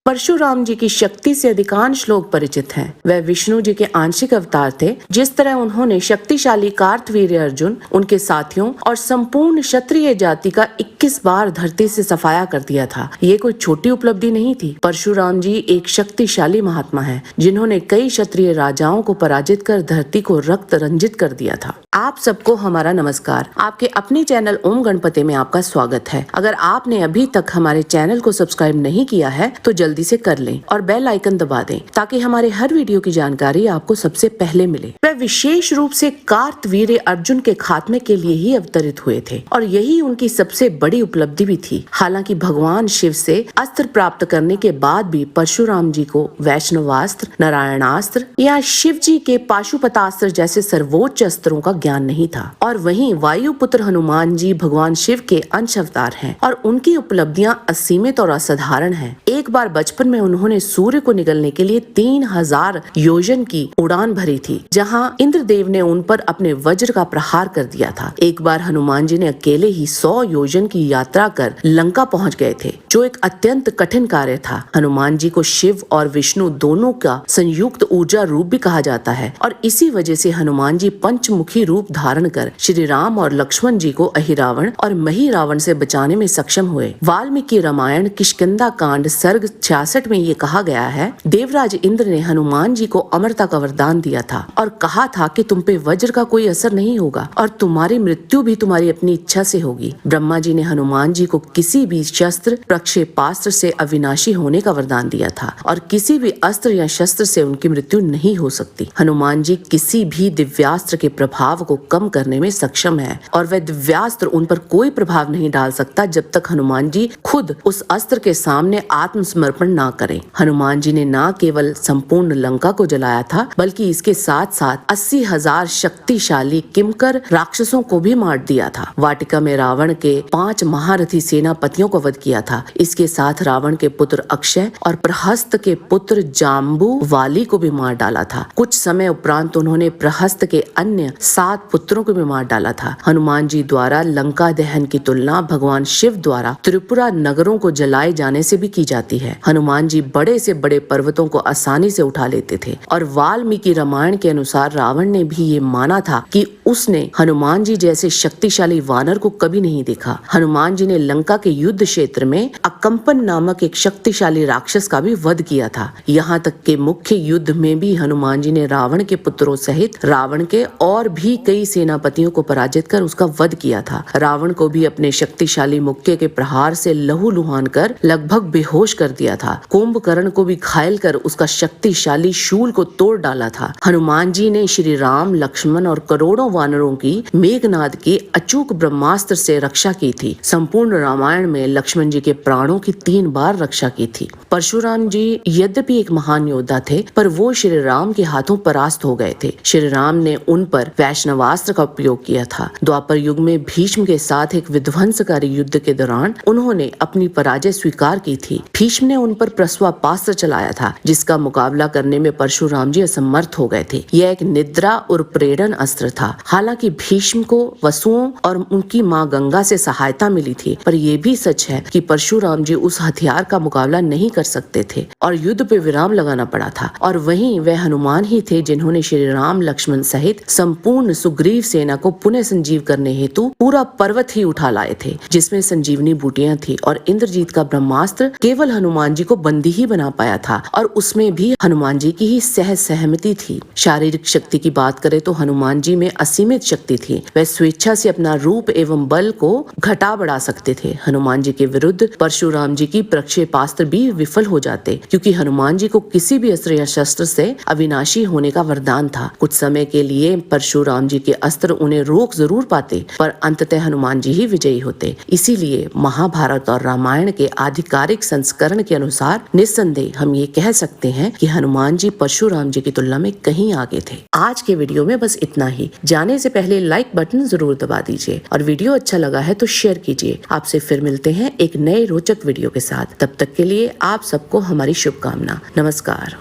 परशुराम जी की शक्ति से अधिकांश लोग परिचित हैं। वह विष्णु जी के आंशिक अवतार थे। जिस तरह उन्होंने शक्तिशाली कार्तवीर्य अर्जुन, उनके साथियों और संपूर्ण क्षत्रिय जाति का 21 बार धरती से सफाया कर दिया था, ये कोई छोटी उपलब्धि नहीं थी। परशुराम जी एक शक्तिशाली महात्मा है, जिन्होंने कई क्षत्रिय राजाओं को पराजित कर धरती को रक्त रंजित कर दिया था। आप सबको हमारा नमस्कार। आपके अपने चैनल ओम गणपति में आपका स्वागत है। अगर आपने अभी तक हमारे चैनल को सब्सक्राइब नहीं किया है तो जल्दी से कर लें और बेल आइकन दबा दें, ताकि हमारे हर वीडियो की जानकारी आपको सबसे पहले मिले। वह विशेष रूप से कार्तवीर्य अर्जुन के खात्मे के लिए ही अवतरित हुए थे और यही उनकी सबसे बड़ी उपलब्धि भी थी। हालांकि भगवान शिव से अस्त्र प्राप्त करने के बाद भी परशुराम जी को वैष्णवास्त्र, नारायणास्त्र या शिव जी के पाशुपतास्त्र जैसे सर्वोच्च अस्त्रों का ज्ञान नहीं था। और वहीं वायुपुत्र हनुमान जी भगवान शिव के अंश अवतार हैं और उनकी उपलब्धियां असीमित और असाधारण हैं। एक बार बचपन में उन्होंने सूर्य को निगलने के लिए 3000 योजन की उड़ान भरी थी, जहां इंद्रदेव ने उन पर अपने वज्र का प्रहार कर दिया था। एक बार हनुमान जी ने अकेले ही 100 योजन की यात्रा कर लंका पहुंच गए थे, जो एक अत्यंत कठिन कार्य था। हनुमान जी को शिव और विष्णु दोनों का संयुक्त ऊर्जा रूप भी कहा जाता है और इसी वजह से हनुमान जी पंचमुखी रूप धारण कर श्री राम और लक्ष्मण जी को अहिरावण और महिरावण से बचाने में सक्षम हुए। वाल्मीकि रामायण किष्किंधा कांड सर्ग 66 में ये कहा गया है, देवराज इंद्र ने हनुमान जी को अमरता का वरदान दिया था और कहा था कि तुम पे वज्र का कोई असर नहीं होगा और तुम्हारी मृत्यु भी तुम्हारी अपनी इच्छा से होगी। ब्रह्मा जी ने हनुमान जी को किसी भी शस्त्र प्रक्षेपास्त्र से अविनाशी होने का वरदान दिया था और किसी भी अस्त्र या शस्त्र से उनकी मृत्यु नहीं हो सकती। हनुमान जी किसी भी दिव्यास्त्र के प्रभाव को कम करने में सक्षम है और वह दिव्यास्त्र उन पर कोई प्रभाव नहीं डाल सकता जब तक हनुमान जी खुद उस अस्त्र के सामने आत्मसमर्पण ना करें। हनुमान जी ने न केवल संपूर्ण लंका को जलाया था, बल्कि इसके साथ साथ 80,000 शक्तिशाली किमकर राक्षसों को भी मार दिया था। वाटिका में रावण के 5 महारथी सेनापतियों को वध किया था। इसके साथ रावण के पुत्र अक्षय और प्रहस्त के पुत्र जाम्बू वाली को भी मार डाला था। कुछ समय उपरांत उन्होंने प्रहस्त के अन्य 7 पुत्रों को भी मार डाला था। हनुमान जी द्वारा लंका दहन की तुलना भगवान शिव द्वारा त्रिपुरा नगरों को जलाए जाने से भी की जाती है। हनुमान जी बड़े से बड़े पर्वतों को आसानी से उठा लेते थे और वाल्मीकि रामायण के अनुसार रावण ने भी ये माना था कि उसने हनुमान जी जैसे शक्तिशाली वानर को कभी नहीं देखा। हनुमान जी ने लंका के युद्ध क्षेत्र में अकंपन नामक एक शक्तिशाली राक्षस का भी वध किया था। यहाँ तक के मुख्य युद्ध में भी हनुमान जी ने रावण के पुत्रों सहित रावण के और भी कई सेनापतियों को पराजित कर उसका वध किया था। रावण को भी अपने शक्तिशाली मुक्के के प्रहार से लहूलुहान कर लगभग बेहोश कर दिया था। कुंभकर्ण को भी घायल कर उसका शक्तिशाली शूल को तोड़ डाला था। हनुमान जी ने श्री राम, लक्ष्मण और करोड़ों वानरों की मेघनाद के अचूक ब्रह्मास्त्र से रक्षा की थी। संपूर्ण रामायण में लक्ष्मण जी के प्राणों की 3 बार रक्षा की थी। परशुराम जी यद्यपि एक महान योद्धा थे, पर वो श्री राम के हाथों परास्त हो गए थे। श्री राम ने उन पर वैष्णवास्त्र का उपयोग किया था। द्वापर युग में भीष्म के साथ एक विध्वंसकारी युद्ध के दौरान उन्होंने अपनी पराजय स्वीकार की थी। भीष्म ने उन पर प्रस्वापास्त्र चलाया था, जिसका मुकाबला करने में परशुराम जी असमर्थ हो गए थे। यह एक निद्रा और प्रेरण अस्त्र था। हालांकि भीष्म को वसुओं और उनकी मां गंगा से सहायता मिली थी, पर यह भी सच है कि परशुराम जी उस हथियार का मुकाबला नहीं कर सकते थे और युद्ध पे विराम लगाना पड़ा था। और वहीं वह हनुमान ही थे जिन्होंने श्री राम, लक्ष्मण सहित संपूर्ण सुग्रीव सेना को पुनः संजीव करने हेतु पूरा पर्वत ही उठा लाए थे, जिसमें संजीवनी बूटियां थी। और इंद्रजीत का ब्रह्मास्त्र केवल हनुमान जी को बंदी ही बना पाया था और उसमें भी हनुमान जी की ही सहमति थी। शारीरिक शक्ति की बात करें तो हनुमान जी में असीमित शक्ति थी। वह स्वेच्छा से अपना रूप एवं बल को घटा बढ़ा सकते थे। हनुमान जी के विरुद्ध परशुराम जी की प्रक्षेपास्त्र भी विफल हो जाते, क्योंकि हनुमान जी को किसी भी अस्त्र या शस्त्र से अविनाशी होने का वरदान था। कुछ समय के लिए परशुराम जी के अस्त्र उन्हें रोक जरूर पाते, पर अंततः हनुमान जी ही विजयी होते। इसीलिए महाभारत और रामायण के आधिकारिक संस्करण के अनुसार निस्संदेह हम ये कह सकते हैं कि हनुमान जी परशुराम जी की तुलना में कहीं आगे थे। आज के वीडियो में बस इतना ही। जाने से पहले लाइक बटन जरूर दबा दीजिए और वीडियो अच्छा लगा है तो शेयर कीजिए। आपसे फिर मिलते हैं एक नए रोचक वीडियो के साथ। तब तक के लिए आप सबको हमारी शुभकामना। नमस्कार।